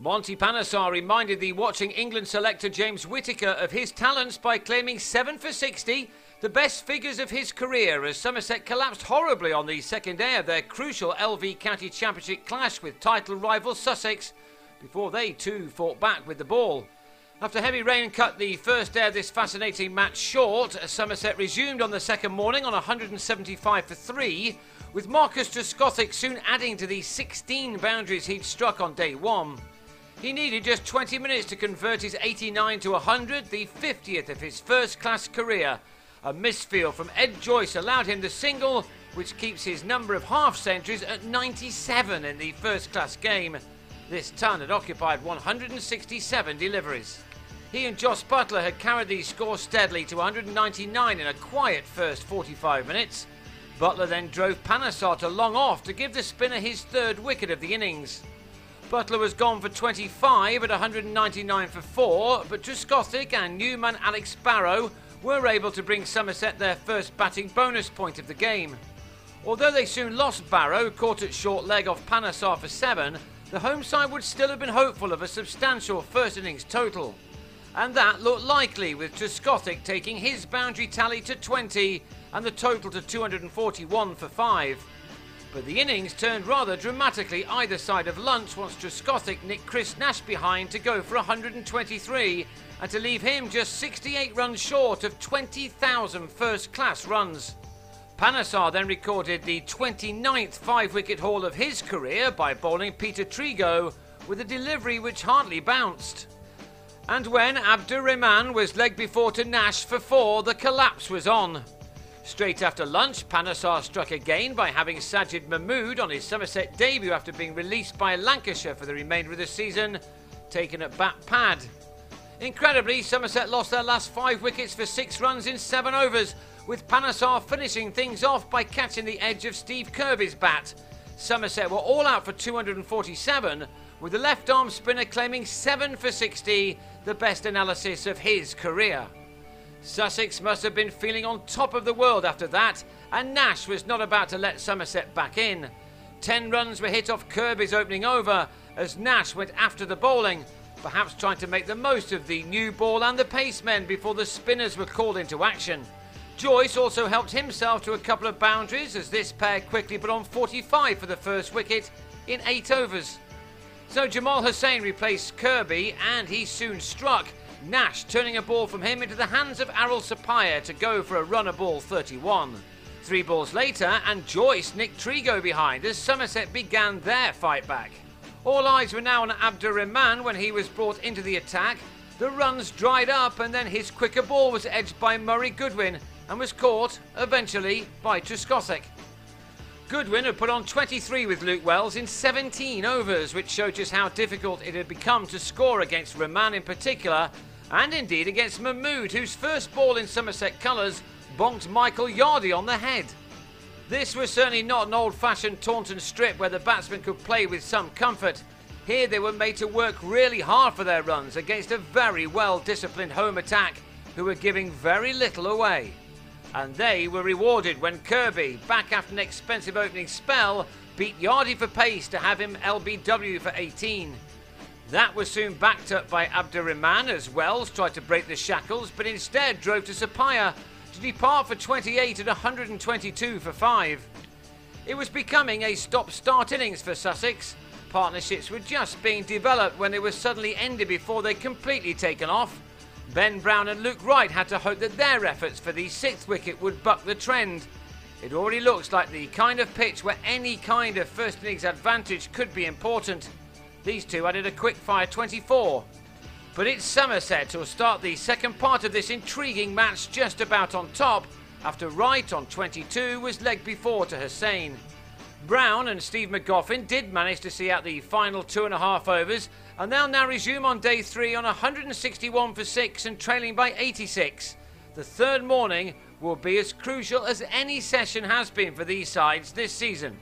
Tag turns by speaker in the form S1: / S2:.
S1: Monty Panesar reminded the watching England selector James Whittaker of his talents by claiming 7 for 60, the best figures of his career, as Somerset collapsed horribly on the second day of their crucial LV County Championship clash with title rival Sussex, before they too fought back with the ball. After heavy rain cut the first day of this fascinating match short, Somerset resumed on the second morning on 175 for 3, with Marcus Trescothick soon adding to the 16 boundaries he'd struck on day one. He needed just 20 minutes to convert his 89 to 100, the 50th of his first-class career. A misfield from Ed Joyce allowed him the single, which keeps his number of half-centuries at 97 in the first-class game. This ton had occupied 167 deliveries. He and Jos Buttler had carried the score steadily to 199 in a quiet first 45 minutes. Buttler then drove Panesar to long off to give the spinner his third wicket of the innings. Buttler was gone for 25 at 199 for 4, but Trescothick and newman Alex Barrow were able to bring Somerset their first batting bonus point of the game. Although they soon lost Barrow, caught at short leg off Panesar for 7, the home side would still have been hopeful of a substantial first innings total. And that looked likely, with Trescothick taking his boundary tally to 20 and the total to 241 for 5. But the innings turned rather dramatically either side of lunch once Trescothick nicked Chris Nash behind to go for 123 and to leave him just 68 runs short of 20,000 first-class runs. Panesar then recorded the 29th 5-wicket haul of his career by bowling Peter Trigo with a delivery which hardly bounced. And when Abdur-Rahman was leg before to Nash for 4, the collapse was on. Straight after lunch, Panesar struck again by having Sajid Mahmood on his Somerset debut after being released by Lancashire for the remainder of the season, taken at bat pad. Incredibly, Somerset lost their last 5 wickets for 6 runs in 7 overs, with Panesar finishing things off by catching the edge of Steve Kirby's bat. Somerset were all out for 247, with the left-arm spinner claiming 7 for 60, the best analysis of his career. Sussex must have been feeling on top of the world after that, and Nash was not about to let Somerset back in. 10 runs were hit off Kirby's opening over as Nash went after the bowling, perhaps trying to make the most of the new ball and the pacemen before the spinners were called into action. Joyce also helped himself to a couple of boundaries as this pair quickly put on 45 for the first wicket in 8 overs. So Jamal Hussain replaced Kirby and he soon struck, Nash turning a ball from him into the hands of Arul Sapaya to go for a runner ball 31. 3 balls later and Joyce nicked Trigo behind as Somerset began their fight back. All eyes were now on Abdur-Rahman when he was brought into the attack. The runs dried up and then his quicker ball was edged by Murray Goodwin and was caught, eventually, by Trescothick. Goodwin had put on 23 with Luke Wells in 17 overs, which showed just how difficult it had become to score against Rahman in particular, and indeed against Mahmood, whose first ball in Somerset colours bonked Michael Yardley on the head. This was certainly not an old-fashioned Taunton strip where the batsmen could play with some comfort. Here they were made to work really hard for their runs against a very well-disciplined home attack who were giving very little away. And they were rewarded when Kirby, back after an expensive opening spell, beat Yardley for pace to have him LBW for 18. That was soon backed up by Abdur-Rahman as Wells tried to break the shackles, but instead drove to Sapaya to depart for 28 at 122 for 5. It was becoming a stop-start innings for Sussex. Partnerships were just being developed when they were suddenly ended before they'd completely taken off. Ben Brown and Luke Wright had to hope that their efforts for the 6th wicket would buck the trend. It already looks like the kind of pitch where any kind of first innings advantage could be important. These two added a quick-fire 24. But it's Somerset who'll start the second part of this intriguing match just about on top, after Wright on 22 was leg before to Hussain. Brown and Steve McGoffin did manage to see out the final 2.5 overs, and they'll now resume on day 3 on 161 for 6 and trailing by 86. The third morning will be as crucial as any session has been for these sides this season.